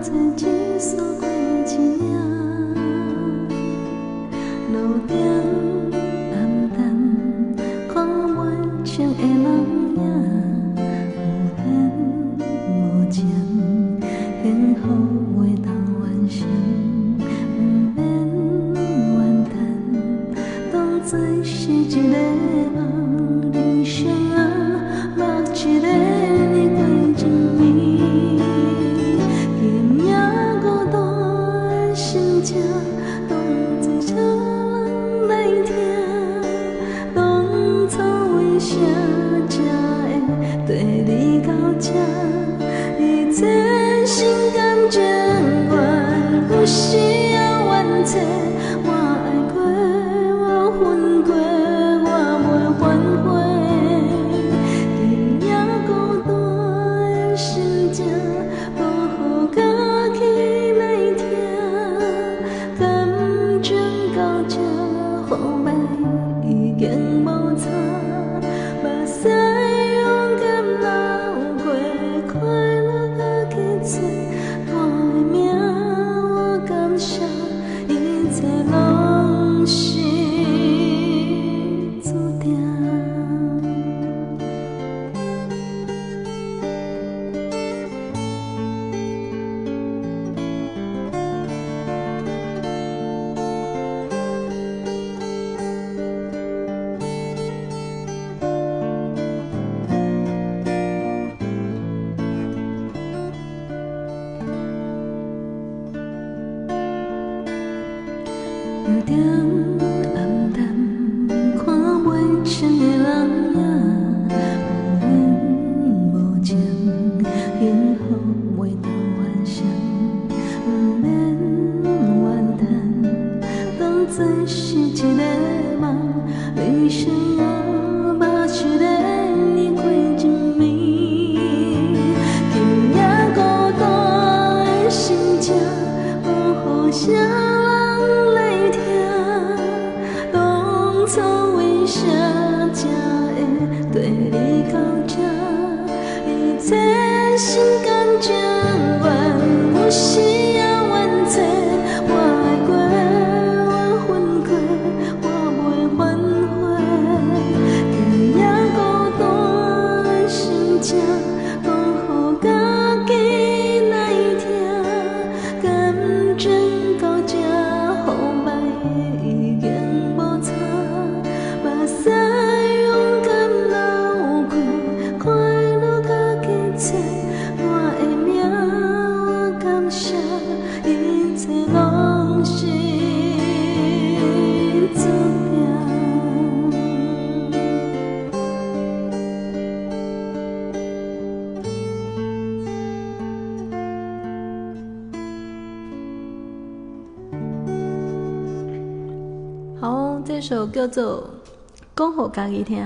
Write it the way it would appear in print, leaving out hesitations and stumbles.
找一束过一领，路顶暗淡，看袂清的人影，有缘无情，幸福袂当完成，不免怨叹，当作是一个梦，人生啊，目一个你过一暝，今夜孤单心情，当作车人来听，当初为啥才会跟你到这？一切心甘情愿，有时也怨嗟，我爱过，我恨过，我袂反悔。今夜孤单的心情，无予家己来听，感情到这，风摆已经无差，目屎勇敢流过，快乐甲去找，我的命我感谢，一切拢是注定。路顶暗淡，看袂清的人影，有缘无情，幸福袂当完成，不免怨叹，当作是一个梦，人生啊，目一个你过一暝，今夜孤单的心情，无予啥人来听，当初为啥才会跟你到这？一切心甘情愿，有时也怨嗟，我爱过，我恨过，我袂反悔。今夜孤单的心情，讲予家己来听，感情到这，风摆已经无差，目屎勇敢流过，快乐甲去找，我的命我感谢，一切拢是注定。好，这首叫做《讲予家己听》。